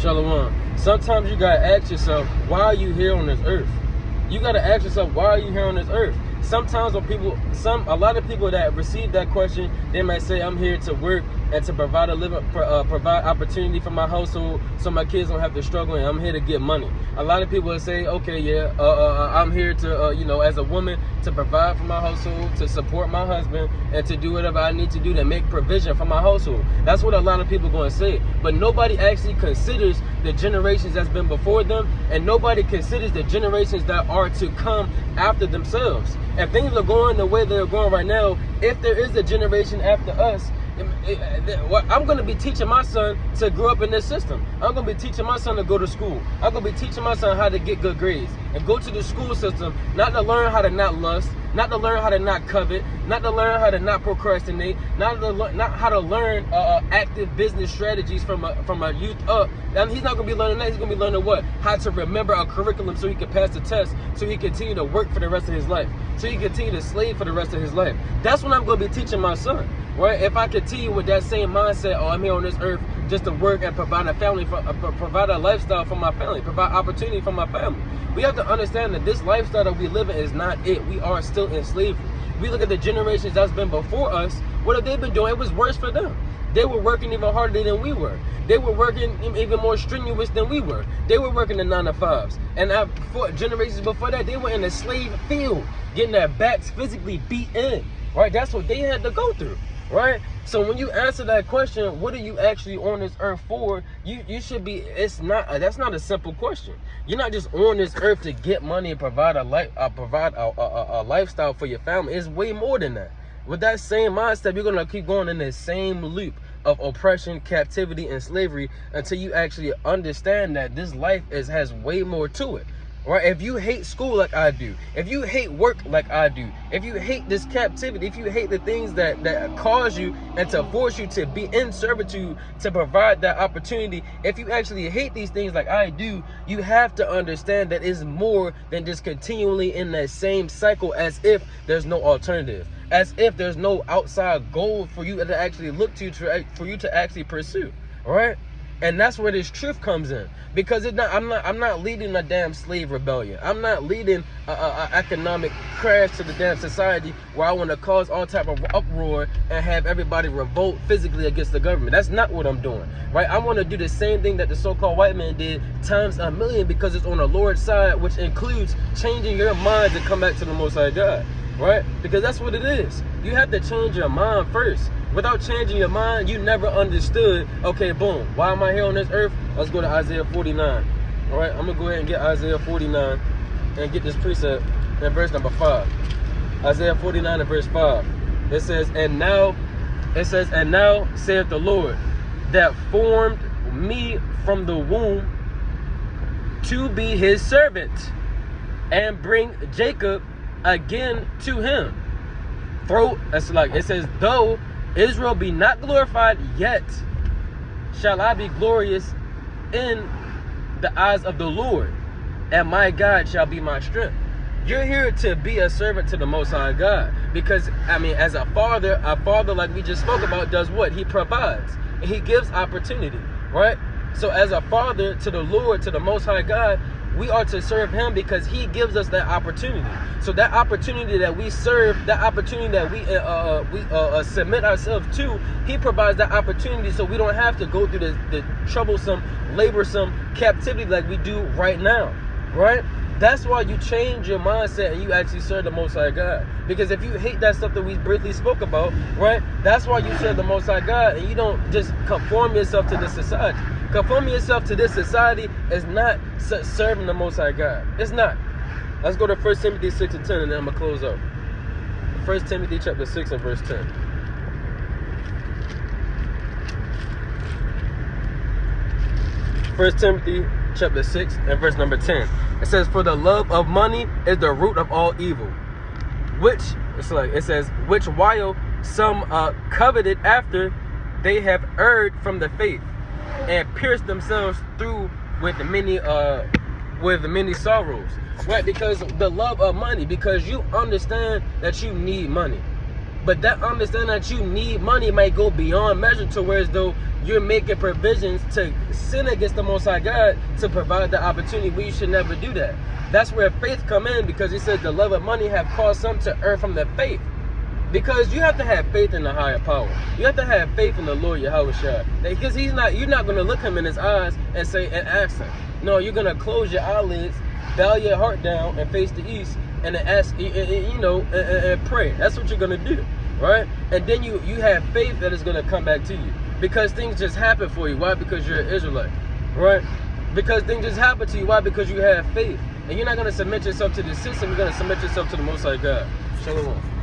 Shalom. Sometimes you gotta ask yourself, why are you here on this earth? You gotta ask yourself, why are you here on this earth? Sometimes when a lot of people that receive that question, they might say, I'm here to work and to provide provide opportunity for my household so my kids don't have to struggle, and I'm here to get money. A lot of people will say, okay, yeah, I'm here to, as a woman, to provide for my household, to support my husband, and to do whatever I need to do to make provision for my household. That's what a lot of people are going to say. But nobody actually considers the generations that's been before them, and nobody considers the generations that are to come after themselves. If things are going the way they're going right now, if there is a generation after us, I'm going to be teaching my son to grow up in this system. I'm going to be teaching my son to go to school. I'm going to be teaching my son how to get good grades and go to the school system, not to learn how to not lust, not to learn how to not covet, not to learn how to not procrastinate, not how to learn active business strategies from a youth up. And he's not going to be learning that. He's going to be learning what? How to remember a curriculum so he can pass the test, so he can continue to work for the rest of his life, so he can continue to slave for the rest of his life. That's what I'm going to be teaching my son. Right? If I continue with that same mindset, I'm here on this earth just to work and provide provide a lifestyle for my family, provide opportunity for my family. We have to understand that this lifestyle that we live in is not it. We are still in slavery. We look at the generations that's been before us. What have they been doing? It was worse for them. They were working even harder than we were. They were working even more strenuous than we were. They were working the 9 to 5s. And for generations before that, they were in the slave field, getting their backs physically beat in. Right? That's what they had to go through. Right? So when you answer that question, what are you actually on this earth for? You should be, that's not a simple question. You're not just on this earth to get money and provide a lifestyle for your family. It's way more than that. With that same mindset, you're gonna keep going in this same loop of oppression, captivity, and slavery until you actually understand that this life has way more to it. Right? If you hate school like I do, if you hate work like I do, if you hate this captivity, if you hate the things that cause you and to force you to be in servitude to provide that opportunity, if you actually hate these things like I do, you have to understand that it's more than just continually in that same cycle, as if there's no alternative, as if there's no outside goal for you to actually look to for you to actually pursue. Right? And that's where this truth comes in, because I'm not leading a damn slave rebellion. I'm not leading a economic crash to the damn society where I want to cause all type of uproar and have everybody revolt physically against the government. That's not what I'm doing, right? I want to do the same thing that the so-called white man did times a million, because it's on the Lord's side, which includes changing your mind to come back to the Most High God, right? Because that's what it is. You have to change your mind first. Without changing your mind, you never understood, okay, boom, why am I here on this earth? Let's go to Isaiah 49. All right, I'm going to go ahead and get Isaiah 49 and get this precept in verse number 5. Isaiah 49 and verse 5. It says, and now saith the Lord, that formed me from the womb to be his servant, and bring Jacob again to him. It says, though Israel be not glorified, yet shall I be glorious in the eyes of the Lord, and my God shall be my strength. You're here to be a servant to the Most High God, because, as a father like we just spoke about does what? He provides, and he gives opportunity, right? So as a father to the Lord, to the Most High God, we are to serve him because he gives us that opportunity. So that opportunity that we serve, that opportunity that we submit ourselves to, he provides that opportunity so we don't have to go through the troublesome, laborsome captivity like we do right now, right? That's why you change your mindset and you actually serve the Most High God. Because if you hate that stuff that we briefly spoke about, right, that's why you serve the Most High God, and you don't just conform yourself to this society. Conforming yourself to this society is not serving the Most High God. It's not. Let's go to 1 Timothy 6 and 10, and then I'm going to close up. 1 Timothy chapter 6 and verse 10. 1 Timothy chapter 6 and verse number 10. It says, for the love of money is the root of all evil, which while some coveted after, they have erred from the faith, and pierced themselves through with many sorrows. Right? Because the love of money, because you understand that you need money. But that understanding that you need money might go beyond measure to where as though you're making provisions to sin against the Most High God to provide the opportunity where you should never do that. That's where faith come in, because he says the love of money have caused some to err from their faith. Because you have to have faith in the higher power. You have to have faith in the Lord Yahushua. Because you're not going to look him in his eyes and say and ask him. No, you're going to close your eyelids, bow your heart down, and face the east, and ask, and pray. That's what you're going to do, right? And then you have faith that is going to come back to you. Because things just happen for you. Why? Because you're an Israelite, right? Because things just happen to you. Why? Because you have faith. And you're not going to submit yourself to the system. You're going to submit yourself to the Most High God. Shalom.